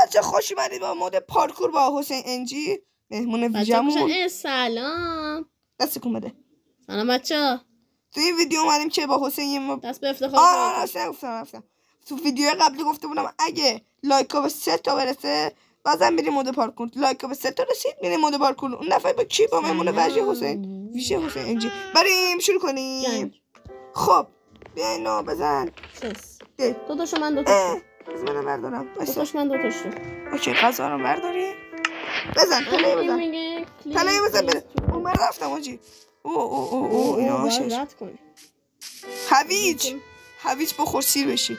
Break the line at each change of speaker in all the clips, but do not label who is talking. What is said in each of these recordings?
بچه خوش اومدید با مود پارکور با حسین انجی مهمون ویژمون.
سلام.
دست کن بده.
سلام بچه.
تو این ویدیو اومدیم که با حسین
دست به افتخار.
رفتم. تو ویدیو قبلی گفته بودم اگه لایکا به 3 تا برسه بازم میریم مود پارکور. لایکا به 3 تا رسید میریم مود پارکور. اون دفعه با کی؟ با مهمون ویژه حسین انجی. بریم شروع کنیم. خب بیاین نو بزن.
دو تاشو من دو تاشو.
منم بردارم.
دو تاش من دو تاشو.
اوکی غذا رو برداری. بزن تلایی بزن بره. اون من رفتم آجی. او اینا هاشش. هویج بخور سیر بشی.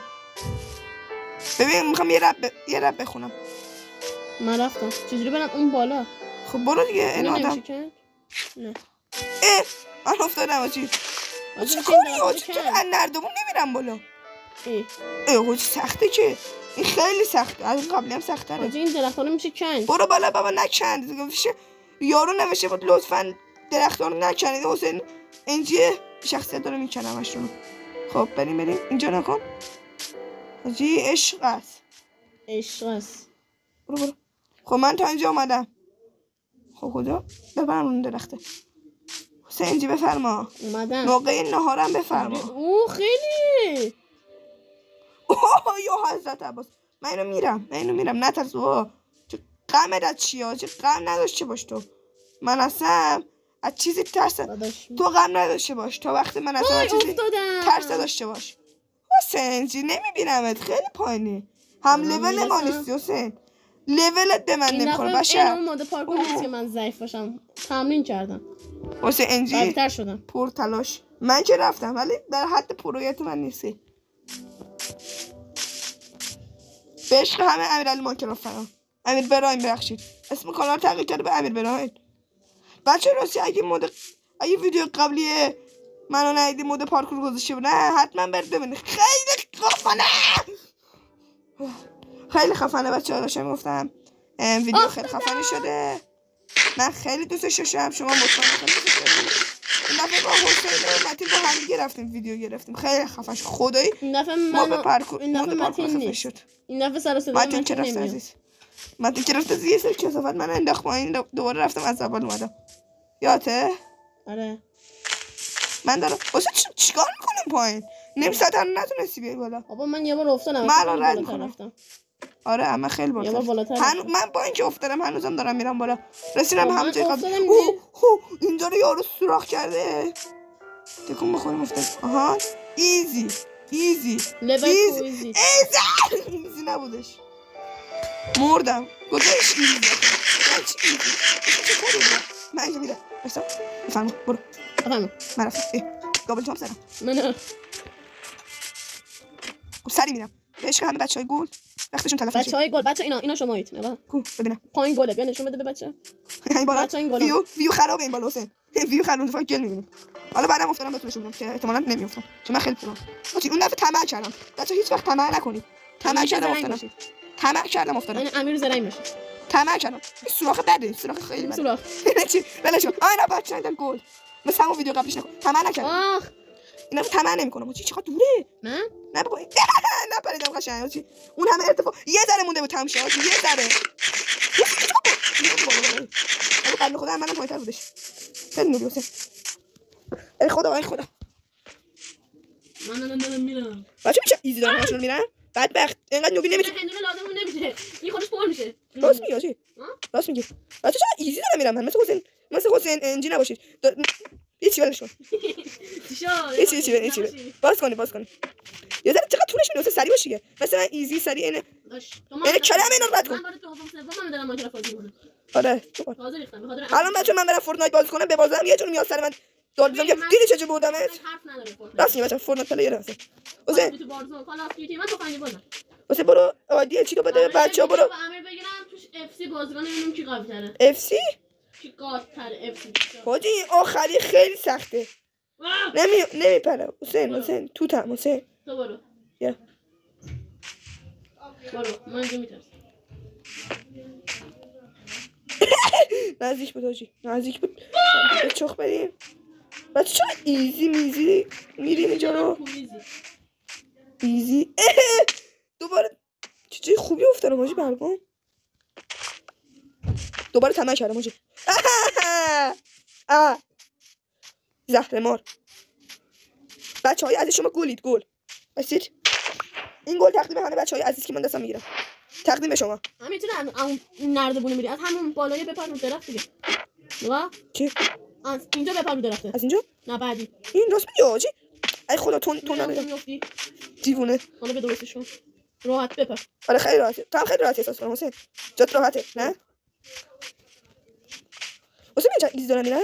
ببین میخوام یه رب بخونم.
من رفتم. چجوری برم اون بالا؟
خب برو دیگه این آدم.
نه.
من افتادم آجی. چه کاری چرا نردبون نمیرم بالا؟ حاجی سخته که. این خیلی سخته. از قبلی هم سخته تره.
این درخت‌ها رو میشه کند.
برو بالا بابا نکند. یارو نوشته بود لطفاً درخت‌ها رو نکنید. حسین انجی شخصیت داره میکنمش رو. خب بریم اینجا نکن. حاجی عشق است. برو. خب من تا اینجا اومدم. خب کجا؟ ببرم اون درخته. حسین انجی بفرما.
اومدم.
موقع نهارم بفرما.
خیلی.
یا حضرت عباس. من اینو میرم نترس. چه غمت از چیه؟ چه غم نداشته باش تو. من اصلا از چیزی ترسم. تو غم نداشته باش تا وقتی من اصلا از چیزی ترس داشته باش. حسین جی نمیبینمت خیلی پایینی. هم لول ما نیستی حسین. لولت به من نمیخوره بشه.
این مود پارکور نیست که من ضعیف باشم. تمرین کردم.
حسین انجی
قوی‌تر شدم.
پر تلاش. من که رفتم ولی در حد پرویت من نیستی. به عشق همه امیرعلی ماینکرافت فنا. امیر برایم ببخشید. اسم کانال تغییر کرده به امیر برایم. بچه راستی اگه ویدیو قبلی منو ندیدی مود پارکور گذاشته بود نه حتما برید ببینید. خیلی خفنه بچه ها. داشتم میگفتم ویدیو خیلی خفنی شده. من خیلی دوستش داشتم. شما مطمئن این دفعه با حسین و متین با هم دیگه رفتیم ویدیو گرفتیم. خیلی خفن شد خدایی.
این دفعه
مود پارکور خفن شد.
این دفعه سر صدا
متین که رفت عزیز. متین که رفت یه سری کثافت من انداخت پایین دوباره رفتم از اول اومدم. یاته؟
آره.
من دارم واسه چیکار میکنم پایین؟ نیم ساعت نتونستی بیای بالا.
بابا من یه بار افتادم.
من رد میکنم. آره اما خیلی بالاتر. من با اینکه افتادم هنوزم دارم میرم بالا. رسیدم همونجای قبل. اینجا رو یارو سوراخ کرده. تکون بخوریم افتاد. آها ایزی نبودش. مردم. گذاشت ایزی. من اینجا میرم. بفرما برو. من رفتم. گابل جامپ زدم.
نه.
خب سری میرم. به عشق همه بچهای گل. وقتشون تلف میشه.
بچهای گل. بچه اینا شمایید. نگاه.
ببینم.
پایین گله. بیا نشون بده به بچه.
این بالا. ویو خرابه این بالا حسین. ویو خرابه فقط گل میبینیم. حالا بعدم افتادم بهتون نشون میدم که احتمالاً نمیافتم. چون من خیلی پرام. اون دفعه طمع کردم. بچا هیچ وقت طمع نکنید. طمع کردم افتادم.
این امیر زرنگ میشه.
طمع کردم. سوراخ بده. سوراخ خیلی بده.
سوراخ.
چی؟ ولش کن. اینا بچا اینا گل. مثلا اون ویدیو قبلیش نکن. طمع نکردم. اینا طمع نمیکنم. چی چقدر دوره؟
من؟
نه بابا. نه پریدم قشنگ. اون همه ارتفاع. یه ذره مونده بود تموم شه. یه ذره. قبل خودم منم پایین‌تر بودش. خیلی نوبی حسین. ای خدا.
من دارم میرم.
بچه میشه ایزی دارم ماشون میرم. بدبخت اینقدر نوبی نمیشه.
هندونه لازم نمیشه. این خودش پر میشه.
راست میگی. بچه چرا ایزی دارم میرم من مثل حسین انجی نباشید. هیچی ولش کن. هیچی. باز کنی. یه ذره چقدر طولش میاد سری باشه. مثلا ایزی سری اینه. کلمه اینا رد کن.
من برای تو سوم دارم ماجرا بازی می‌کنم.
آره.
تازه ریختم.
الان بچه من برم فورتنایت بازی کنم ببازم یه جور میاد سر من. داد بزنم دیدی چه جور بودمت؟
حرف نداره فورتنایت.
راست میگم بچه فورتنایت پلیر هست. حسین
تو بارزو کال اف دیوتی من تفنگ بازم.
حسین برو عادیه چی رو بده بچه‌ها برو.
امیر بگیرم توش اف سی بازی کنم ببینیم کی قوی تره.
اف سی؟
کی قاط‌تر اف سی.
حاجی آخری خیلی سخته. نمیپره. حسین توتم حسین.
تو برو.
یا.
برو من اینجا میترسم.
نزدیک بود. به چخ بریم. بچه چرا ایزی میریم اینجا رو. ایزی. دوباره چه خوبی افتادم حاجی برگم. دوباره طمع کردم آجی. زهرمار. بچه‌های عزیز شما گلید گل. بسید. این گل تقدیم همه بچه‌های عزیز که من دستم میگیرم. تقدیم به شما.
میتونه اون نردبونه میری از همون بالای بپر رو درخت دیگه. نگاه
چی؟
از اینجا بپر رو درخته.
از اینجا؟
نه بعدی.
این راست میگی آجی. ای خدا تون ندارم. دیوونه.
حالا به درستشون. راحت بپر.
آره خیلی راحته. تو هم خیلی راحتی احساس کنم حسین. جات راحته، نه؟ حسین چه ایزی دارن میرن؟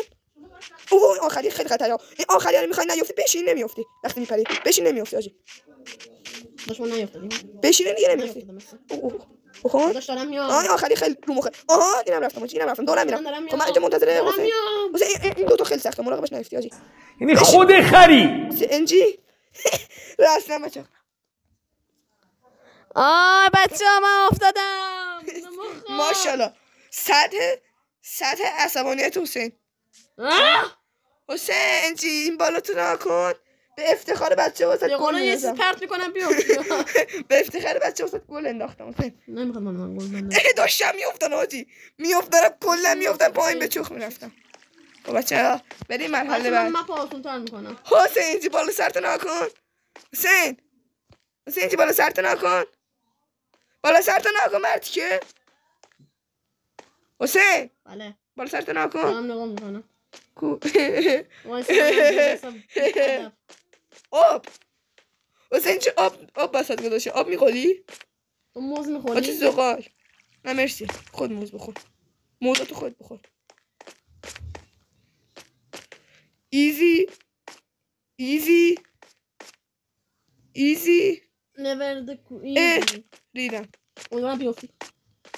اوه آخری خیلی خطرناکه. این آخری رو میخوای نیافتی بشین نمیافتی. وقتی میپری بشین نمیافتی آجی.
داشتم نیافتادیم.
بشین دیگه نمیافتی. اوه
داش دارم میام.
آخری خیلی رو مخه. آها اینم رفتم آجی اینم رفتم دورم میرم. خب من اینجا منتظر حسین. حسین این دو تا خیلی سخته مراقبش نیافتی آجی.
یعنی خود خری
انجی راستا بچه‌ها.
بچه‌ها من افتادم.
ماشاءالله. سطح عصبانیت حسین. حسین جی این بالاتو نکن. به افتخار بچه واسه گل
یه چیز پرت میکنم بیام.
به افتخار بچه واسه گل انداختم حسین.
نمیخوام من گل بندازم.
داشتم میافتادم آجی. میافتادم کلا میافتادم پایین به چخ میرفتم. خب بچه‌ها بریم مرحله بعد.
من پا آسون‌تر میکنم.
حسین جی بالا سرت نکن. حسین جی بالا سرت نکن. بالا سرت نکن مردی که. حسین
بله.
بالا سرت نکن.
دارم نگاه میکنم.
کو آب. حسین چه آب بسات گذاشته. آب میخوری؟
تو موز میخوری؟
چه زغال. نه مرسی. خود موز بخور. موزاتو خود بخور. ایزی
never the easy.
ریدم.
امیدوارم بیفتی.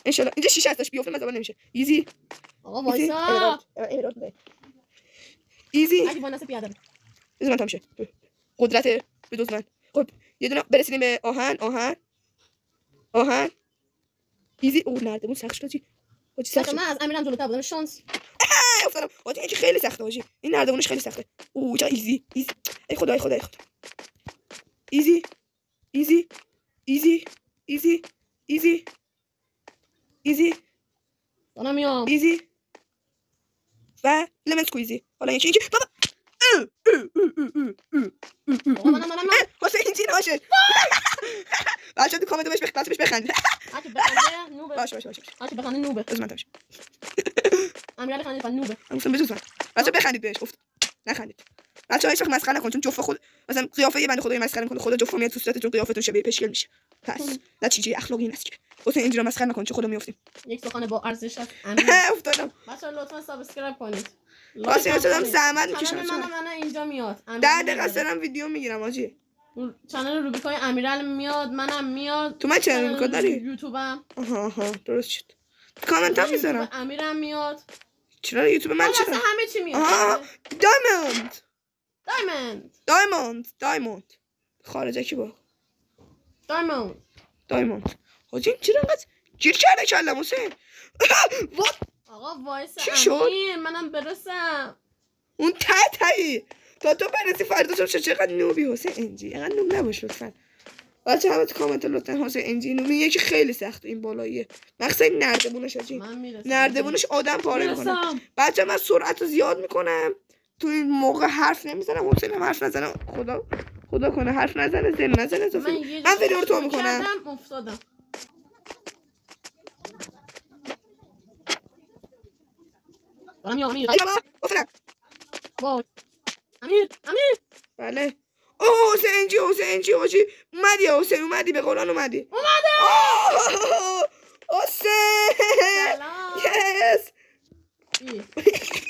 انشالله اینجا شیشه هستش بیفته من زبان نمیشه. ایزی
آقا وایسا.
ایزی
اگه با نسه پیاده
بذار من تمشه قدرت بدوز من. خب یه دونه برسیدیم به آهن ایزی. اوه نردمون سخت شد آجی. سخت
من از امیرم جلوتر بودم شانس.
افتادم آجی. این خیلی سخته آجی. این نردمونش خیلی سخته. اوه چه ایزی. ای خدا ایزی
دارم میام.
ایزی و لمن سکویزی. حالا این چی بابا
منم
واسه این چی ناشه. بچه‌ها تو کامنت بهش بخند.
هاکی بخنده نوبه.
باشه
هاکی بخنده نوبه.
بذار من تمش.
امیرعلی خندید نوبه.
مثلا بجوز من. بچه‌ها بخندید بهش. گفت نخندید. بچه‌ها هیچ وقت مسخره نکن چون جفت خود مثلا قیافه یه بنده خدای مسخره میکنه. خدا جفت میاد تو صورتتون قیافتون شبیه پشکل میشه. پس نه چیزی اخلاقی نیست که. واسه اینجوری مسخره نکن چه خدا میافتیم.
یک سخن با ارزش است. امین.
افتادم.
بچه‌ها لطفا سابسکرایب کنید.
واسه شدم زحمت میکشم.
من اینجا میاد.
10 دقیقه دارم ویدیو میگیرم آجی.
چنل روبیکای امیرعلی میاد منم میاد.
تو من چنل روبیکا داری؟
یوتیوبم.
آها درست شد. کامنت هم میذارم.
امیرم میاد.
چرا یوتیوب من چرا؟
همه چی میاد.
دایموند. خارجه کی با؟
دایموند.
حاجی چرا انقدر گیر کرده کلم حسین؟
آقا وایس
چی شد؟
منم برسم.
اون تایی تا تو برسی فردا چقدر نوبی حسین انجی. اینقدر نوب نباش لطفا. بچه همه تو کامنت لطفا حسین انجی نوبی یکی خیلی سخته این بالاییه. مخصوصا این نردبونش آجی. نردبونش آدم پاره میکنه. بچه من سرعت رو زیاد میکنم. تو این موقع حرف نمیزنم. حسین هم حرف نزنم. خدا کنه حرف نزنه زن نزنه. من ویدیو رو تو میکنم.
افتادم. امیر.
بله. اوه حسین جی اومدی حسین اومدی به قرآن اومدی. حسین یس.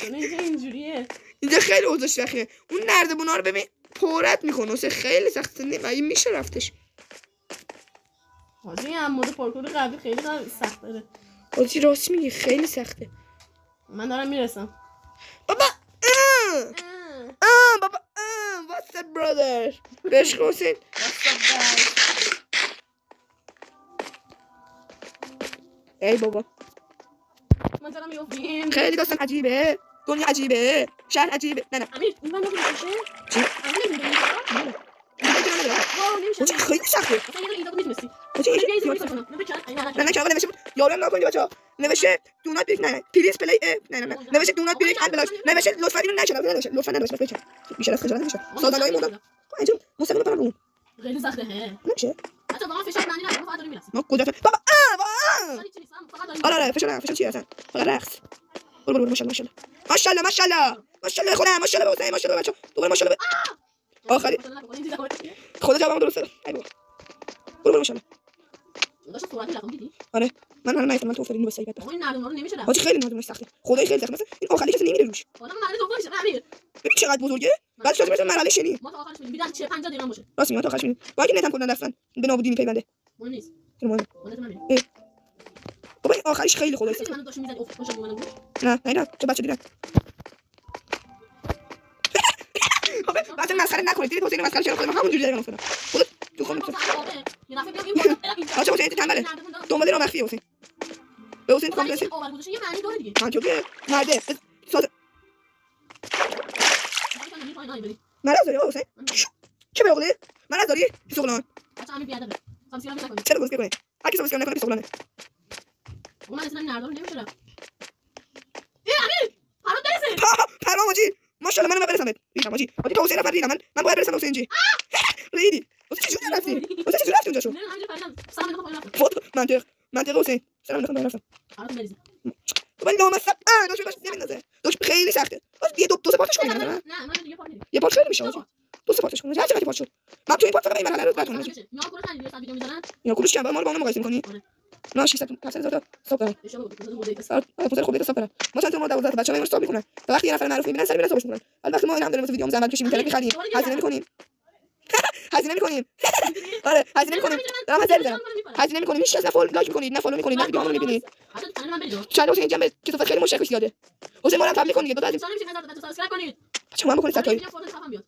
اینجوریه.
اینجا خیلی اوضاع شخیه. اون نردبونا رو ببین پورت میکنه حسین خیلی سخته. این میشه رفتش.
حاجی هم مود پارکور قبلی خیلی سخت داره.
حاجی راست میگی خیلی سخته.
من دارم میرسم.
بابا بابا what's up brother بشق حسین. ای بابا
من دارم میافتیم.
خیلی داستان عجیبه. دنیا عجیبه. شهر عجیبه. نه
امیر این من رو میشه.
چی؟
امیر نمیشه
حاجی خیلی سخته
مثلا یه اینا میتونستی
حاجی نه نه کلام نوشته بود یارو هم نکنید بچه‌ها نوشته دو نات بریک نه پلیز پلی نه نوشته دو نات بریک اند بلاش نوشته لطفا اینو نکنید لطفا نوشته بچه‌ها میشه راست خجالت نمیشه سازنای موندم اینجا مستقیم برام اون
خیلی سخته هه
نمیشه
حتی واقعا فشار معنی نداره فقط داریم میرسیم
ما کجا بابا آره فشار چی هستن فقط رقص برو ماشاءالله ماشاءالله خودم ماشاءالله به حسین ماشاءالله بچه‌ها دوباره ماشاءالله آخری خدا جوابم درست داد ای بابا برو ماشاءالله
داشت صورتی رفتم دیدی
آره من نمیتونم تو افتادی اینو بسایی بده
این نردم رو نمیشه رفت
حاجی خیلی نادم سخته خدای خیلی سخته مثلا این آخری کسی نمیره روش
آدم مرحله دوم میشه امیر
ببین چقدر بزرگه بعد شما مثلا مرحله شنی
ما تا آخرش میریم بیدن 50 دقیقه باشه
راست میاد تا آخرش میریم با اینکه نتم کردن رفتن به نابودی میپیونده
مهم نیست
مهم
خودت من میریم
بابا این آخریش خیلی خدای سخته
منو داشت میزد افت باشه منو
نه چه بچه دیدن بابا بعد مسخره نکنید دیدید حسین مسخره چرا خودم همونجوری دارم افتادم خودت تو خودت
یه دفعه بیام این بالا
بچه حسین تنبله دنبال راه مخفی حسین به حسین کام رسید
اول گذاشته یه معنی داره دیگه
من چوکه مرده ساز مرض داری حسین چه بقولی مرض داری سوغلان
بچا همین بیادبه سابسکرایب نکنید
چرا گوش کنید هر کی سابسکرایب نکنه سوغلانه
من اصلا نردم نمیشه رفت ای امیر حالا برسه
پرام حاجی ماشاءالله منم برسم ریدم حاجی تو حسین نفر ریدم من باید برسم حسین جی ریدی حسین چجوری رفتی حسین چجوری رفتی اونجاشو
نه همینجوری پریدم سلام علیکم پایین رفتم
فوت منطق حسین سلام علیکم رفتم
حالا بریزه
ولی لامصب داش نمیندازه داش خیلی سخته باز یه دو سه پارتش کنیم
نه من دیگه پارت میدیم
یه پارت خیلی میشه حاجی دو سه پارتش کنیم هر چقدر پارت شد من تو این پارت فقط این مرحله رو رد کنم
میام کورو خرید یه ویدیو میذارن
یا کلوش چند ما رو با اون مقایسه می‌کنی نه 600 700 تا حساب
اشتباه بود بوده
پدر خودت حساب کنه ما چند تا ما 12 بچه‌ها حساب می‌کنن تا وقتی یه نفر معروف می‌بینن سری میرن حسابش می‌کنن وقتی ما این هم داریم ویدیو زحمت کشیم اینترنت می‌خریم هزینه می‌کنیم آره هزینه می‌کنیم دارم هزینه می‌کنیم هیچ کس نه فالو لایک می‌کنید نه فالو می‌کنید نه ویدیوامو می‌بینید
حتی کانال من برید
چند حسین جنب کتاب خیلی مشترک زیاده حسین ما رو تبلیغ کنید دو تا
چرا نمیشه بزنید سابسکرایب کنید
بچه‌ها ما بکنید ستایی
فوتو صفم بیاد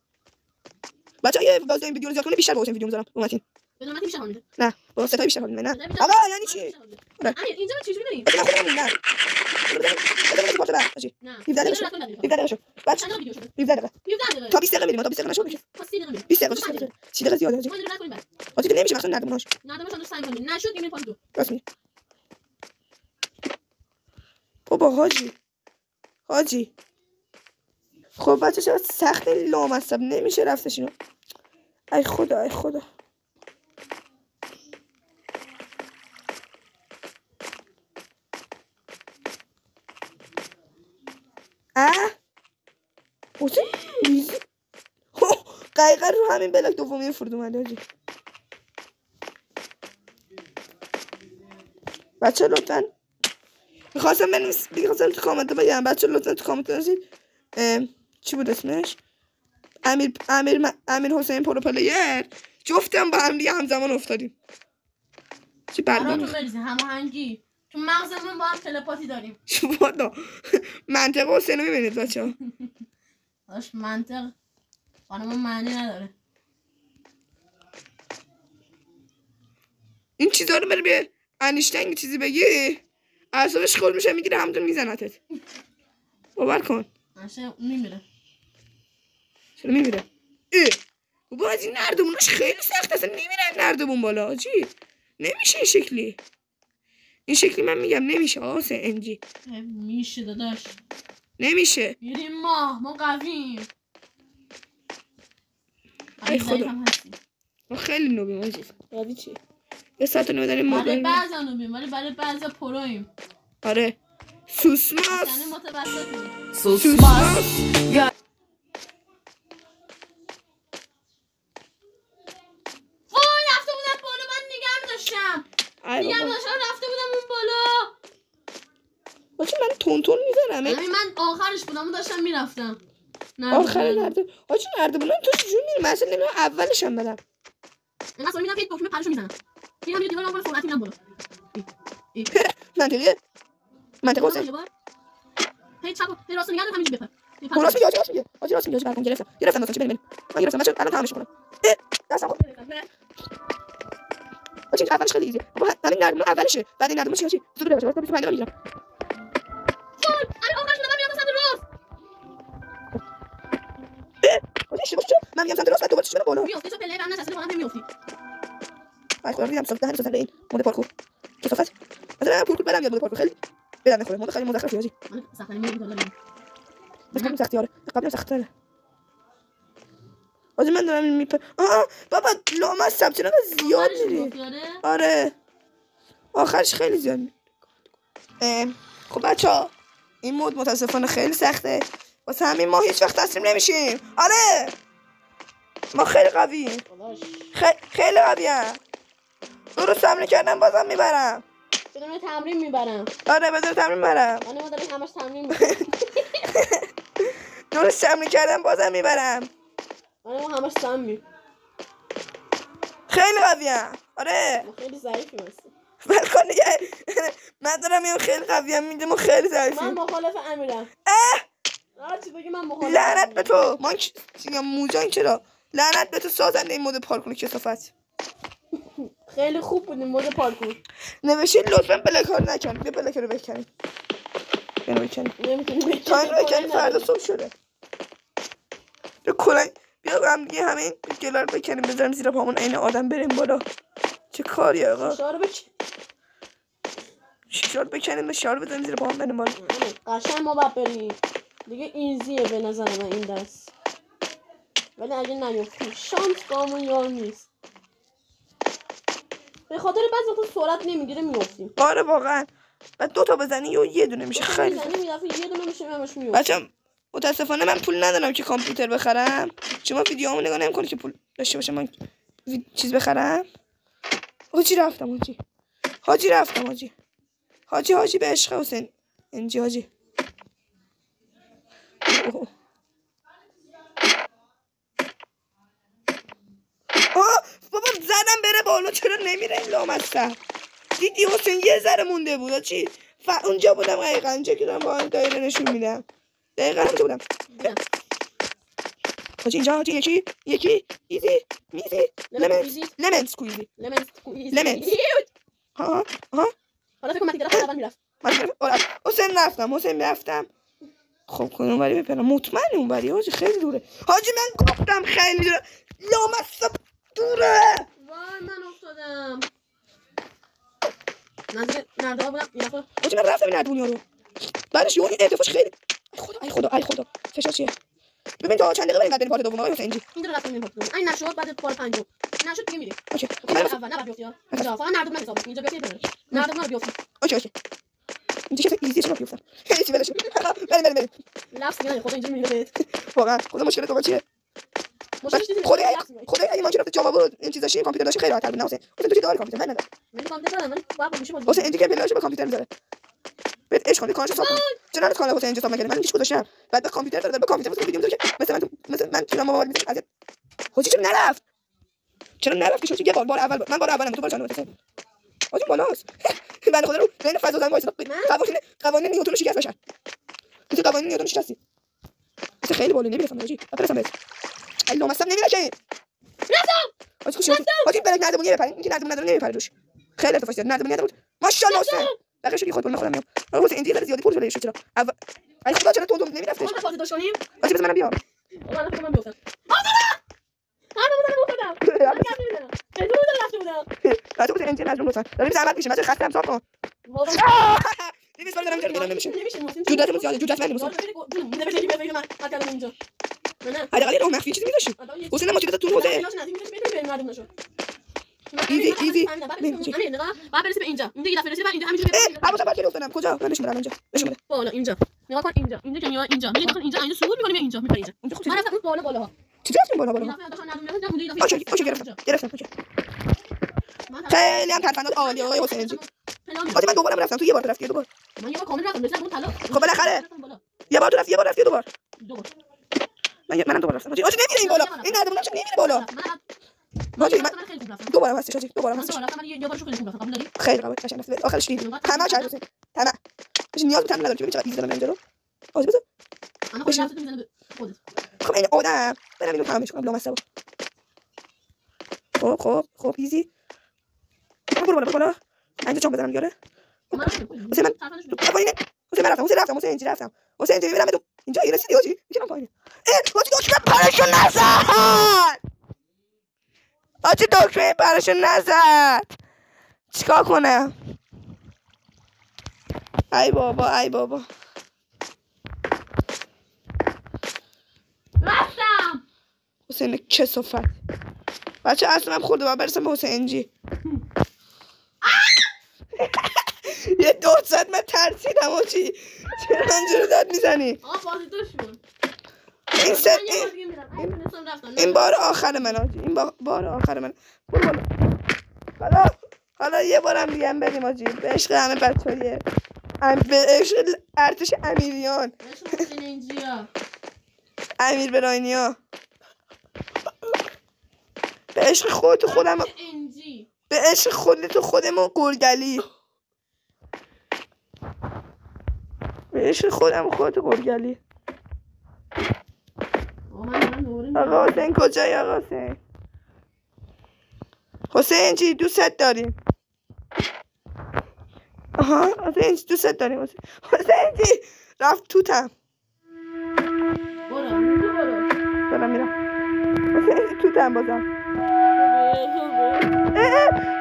بچه‌ها یه باز این ویدیو رو زیاد کنید بیشتر با حسین ویدیو می‌ذارم اومدین
بدون من میشه میده
نه با ستای بیشتر کنید نه آقا یعنی چی
امیر اینجا چجوری بریم
من خودم نه بذار پارت بعد حاجی
نه
17 دقیقه شد بچه
چند ویدیو شده
17 دقیقه
17 دقیقه
تا 20 دقیقه میریم تا 20 دقیقه نشد میشه
تا 30 دقیقه میریم
20 دقیقه 30 دقیقه زیاده حاجی
ما اینو رد کنیم بعد
حاجی نمیشه مثلا ندموناش
ندامش اون سعی کنیم نشد میریم پارت 2
راست میگی بابا حاجی خب بچه چرا سخت لامصب نمیشه رفتش اینو ای خدا حسین بیزی قایقه رو همین بلاک دومی فرود اومده حاجی بچه لطفا میخواستم تو کامنت بگم بچه لطفا تو کامنت بنویسید چی بود اسمش امیر حسین پرو پلیر جفتم با هم دیگه همزمان افتادیم چی
براتون بریزه هماهنگی تو مغزمون با هم تلپاتی داریم
شما منطقه حسین رو میبینید بچه ها
داشت منطق برامون معنی نداره
این چیزا رو بره به انیشتین چیزی بگی اعصابش خورد میشه میگیره همونطور میزنتت باور کن
اصلا میمیره
چرا میمیره بابا از این نردبوناش خیلی سخت اصلا نمیرن نردبون بالا حاجی نمیشه این شکلی من میگم نمیشه آسه انجی
میشه داداش
نمیشه
میریم ما قویم
ای خدا ما خیلی نوبیم حاجی قوی چی یه ساعت نو داریم ما
برای بعضا نوبیم ولی برای بعضا پرویم
آره سوسماس
یعنی متوسطیم
سوسماس
رفته بودم بالا من نگم داشتم رفته بودم اون بالا
باشه من تون میزنم
من آخرش بودم اون داشتم میرفتم
آخر نردبون حاجی نردبون تو چجور میری من اصلا نمیدونم اولش هم بدم
اینقدر سوال میدم که دکمه پرشو میزنم این هم یه دیوار آقا سرعتی میدم بالا
منطقه حسین
هی چپ هی راست نگردم همینجوری بپر
راست میگه حاجی راست میگه برام گرفتم راست بریم من گرفتم بچا الان تمامش کنم دستم حاجی اولش خیلی ایزیه بابا همین نردبون اولشه بعد این نردبون چی حاجی زود بره 25 دقیقه میگیرم
آخرش من میام سمت راست
حاجی اشتباه شد من میگم سمت راست بعد دوباره چی برم بالا.
میافتی تو پله برام نشسته بالا نمیافتی.
آی خدا ریدم سمت دهن این مود پارکور. کثافت. مثلا پارکور برم یا مود پارکور خیلی بدم نخوره. مود خیلی مزخرفی حاجی.
من سخت‌ترین مود دارم.
بس قبل سختی آره. قبل سخت‌تره. حاجی من دارم بابا لامصب چرا زیاد میری؟ آره. آخرش خیلی زیاد میری. خب بچه‌ها این مود متاسفانه خیلی سخته. واسه همین ما هیچ وقت تسلیم نمیشیم. آره. ما خیلی قوییم. خیلی قوی‌ام. درست حمله کردم بازم میبرم.
بدون تمرین میبرم.
آره بدون تمرین میبرم.
من ما داریم همش تمرین میکنیم.
درست حمله کردم بازم میبرم.
ما همش تمرین.
خیلی قوی‌ام. آره.
ما خیلی ضعیفیم هستیم.
من دارم میگم خیلی قوی‌ام میگم خیلی ضعیفیم.
من مخالف امیرم. چی بگی من مخالف.
لعنت به تو. من چیگم موجان چرا؟ لعنت به تو سازنده این مود پارکور کثافت.
خیلی خوب بود این مود پارکور.
نوشید لطفا بلکار نکنید. بیا بلکار رو بکنید. اینو بکنید.
نمیتونی
تا این رو بکنید فردا صبح شده. بیا کلنگ بیا هم دیگه همین گلار بکنیم بذارم زیر پامون عین آدم بریم بالا. چه کاری آقا؟ شیشار بکنیم به شار بزنیم زیر پامون بریم بالا.
قشنگ ما باید بریم. دیگه ایزیه به نظر من این دست. ولی اگه نیفتیم شانس گامون یار نیست. به خاطر بعضی وقتا سرعت نمیگیره میافتیم.
آره واقعا. بعد دو تا بزنی یا یه دونه میشه خیلی.
یه دونه میشه همش میافتیم.
بچه‌ها متاسفانه من پول ندارم که کامپیوتر بخرم. شما ویدیوامو نگاه نمی‌کنی که پول داشته باشم من چیز بخرم. حاجی رفتم حاجی به عشق حسین انجی حاجی. بابا زدم بره بالا چرا نمیره این لامصب؟ دیدی حسین یه ذره مونده بود چی؟ اونجا بودم دقیقاً اینجا که دارم با دایره نشون میدم. دقیقاً اونجا بودم. حاجی اینجا حاجی یکی ایزی میزی لمن سکویزی ها
حالا فکر کنم متیگرا خود اول میرفت.
حسین رفتم. خب کنم اونوری بپرم مطمئن اونوری حاجی خیلی دوره. حاجی من گفتم خیلی دوره. لامصب دوره.
وای من افتادم. نزدیک نردبان بودم این دفعه.
حاجی من رفتم این نردبونیا رو. بعدش یه ارتفاعش خیلی ای خدا فشار چیه؟ ببین تا چند دقیقه اینقدر پارت دوم آقای حسینجی.
اینجا رفتم این پارت. این نشد بعد پارت پنجم. نشد دیگه میری.
اوکی.
اول نه بعد بیفتی ها. اینجا فقط نردبون حساب. اینجا بیفتی بره. نردبون رو بیفتی.
اوکی. اینجا چه ایزی چرا بیفتم؟ هیچی ولش. بریم.
لفظ میگن خدا اینجا میره.
واقعا خدا مشکل تو چیه؟ خدا اگه ما رفت جاوا بود این چیزا شی کامپیوتر داشت خیلی راحت بود نه حسین. حسین تو چه داری کامپیوتر من ندارم.
من کامپیوتر دارم ولی باید میشه بود.
حسین اینجا که بلاش به کامپیوتر میذاره. بهت عشق کنی کارش حساب کن. چرا از کانال حسین اینجا حساب نکردی؟ من هیچ گذاشتم. بعد به کامپیوتر دادم به کامپیوتر واسه ویدیو میذاره مثلا من تو موبایل میذارم از حاجی چرا نرفت که شو بار اول من بار اولم تو بار چند واسه حاجی بالاست. بنده خدا رو بین فضا زنگ وایساد قوانین نیوتن رو شکست بشن. تو قوانین نیوتن شکستی. خیلی بالا نمیرسم حاجی. برسم بهت. ای لامصب نمیره که. حاجی بلک نردبونی بپرین. این که نردبون نداره نمیپره روش. خیلی ارتفاعی زیاد نردبونی نداره. ماشاءالله حسین. بقیه شو خود پول میخورم میام. حسین این دیگه زیادی پول شده چرا؟ ای خدا چرا تو نمیرفته؟
ما فاز داش کنیم.
حاجی بزن منم بیام.
والله فکر کنم بیفتم.
تو بود انجین از اون لطفا داریم زحمت میشه مثلا خستم صاف کن دیگه سال دارم جلو نمیشه جودت زیاده جودت من نمیشه حداقل رو مخفی چیزی میذاشی حسین ما چیزا تو حوزه ایزی
بعد برسی به اینجا اینجا یه دفعه رسید بعد اینجا همینجوری
حواس باید افتادم کجا من نشون بدم اینجا نشون بده
بالا اینجا نگاه کن اینجا که میاد اینجا میگه داخل اینجا صعود می‌کنیم اینجا می‌پری اینجا من رفتم بالا ها
چی رفتیم بالا اوکی گرفتم خیلی هم ترفندات عالی آقای حسین جی حاجی من دوباره رفتم تو یه بار رفتی دوبار
من یه بار کامل رفتم مثلا اون طلا
خب بالاخره یه بار رفتی دوبار منم دوباره رفتم حاجی نمیره این بالا این نردبونم چه نمیره بالا حاجی من دوباره هستش حاجی دوباره هستش
یه بارشو خیلی خوب رفتم قبول داری
خیلی قشنگ قشنگ است آخرش دیدی همه چه حسین تمام بهش نیاز بود ندارم که ببین چقدر ایزی دارم اینجا رو حاجی بذار
انا خودم رفتم میزنم خودت
خب این آدم برم اینو تمامش کنم لامصب خب ایزی برو بالا اینجا چون بزنم یاره حسین من رفتم حسین جی رفتم حسین جی برم اینجا یه رسیدی آجی میکنم پایینه آجی دکمه پرشو نزد آجی دکمه پرشو نزد چیکار کنم ای بابا ای بابا
رفتم
حسین کسافت بچه اصلا خورده باید برسم به حسین جی یه 200 من ترسیدم آجی چرا اینجوری داد میزنی
آقا بازی توش بود
این بار آخر من آجی این بار آخر من برو حالا یه بارم دیگه هم بریم آجی به عشق همه بچه های به عشق ارتش امیریان امیر براینی ها به عشق خودت خودم به عشق خودت و خودمون گرگلی به عشق خودم و خودت گرگلی آقا حسین کجایی آقا حسین حسین چی دوست داریم آها حسین چی دوست داریم حسین چی رفت توتم دارم میرم حسین چی توتم بازم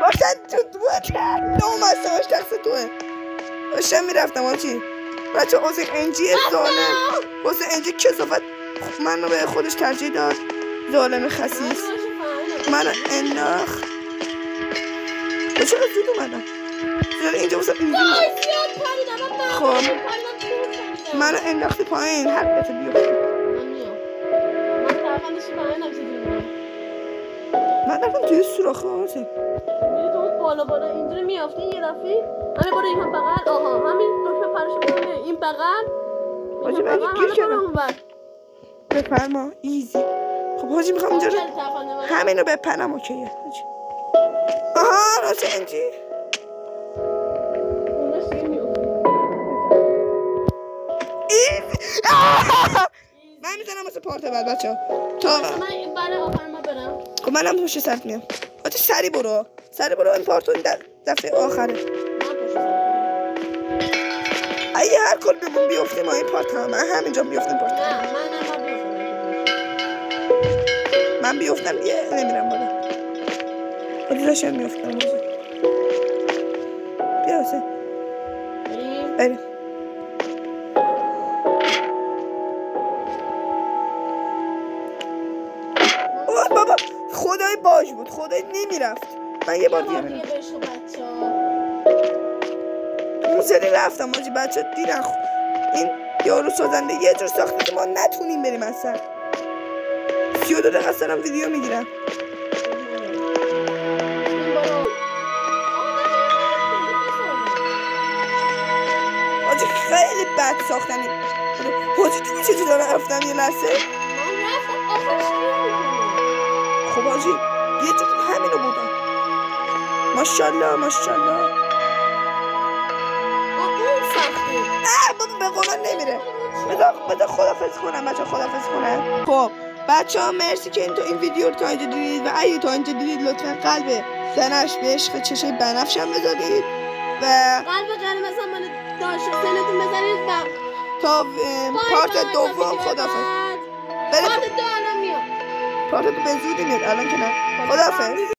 حسین توت بود نوم از سواش دست توه داشتم میرفتم آجی بچه حسین انجی ظالم حسین انجی کسافت منو به خودش ترجیح داد ظالم خسیس منو انداخت چرا زود اومدم اینجا واسه اینجا خب منو انداختی پایین حقیقت بیفتی من رفتم توی سوراخه حسین
تو بالا اینجوری میافتی یه دفعه همین برو این هم بغل آها همین دکمه پرش کنه این بغل
حاجی من گیر کردم بفرما ایزی خب حاجی میخوام اینجا رو همین رو بپرم اوکیه حاجی آها راست انجی ایزی من میزنم واسه پارت بعد بچه ها تا
من برای آخر ما برم
خب منم پشت سرت میام حاجی سری برو این پارتون دفعه آخره اگه هر کل بمون بیفتیم ما این پارت هم من همینجا بیفتم پارت من بیفتم یه نمیرم بالا حاجی داشتم میفتم حاجی بیا حسین بریم اوه بابا خدای باج بود خدای نمیرفت من یه بار دیگه میرم اون سری رفتم حاجی بچه دیرن این یارو سازنده یه جور ساخته که ما نتونیم بریم اصلا 32 دقیقه سرم ویدیو میگیرم حاجی خیلی بد ساختنی حاجی دیدی چه جور رفتم یه لحظه خب حاجی یه جور همینو بودم ماشالله بابا به قرآن نمیره بذار خدافظ کنم بچه خدافظ کنم خب بچه ها مرسی که این ویدیو رو تا اینجا دیدید و اگه تا اینجا دیدید لطفا قلب دنش به عشق چشه بنفش هم بذارید و
قلب قرمز هم من داشت سنتون بذارید و
تا پارت دوم خدافظ
پارت دو الان میاد
پارت دو به زودی میاد الان که نه خدافظ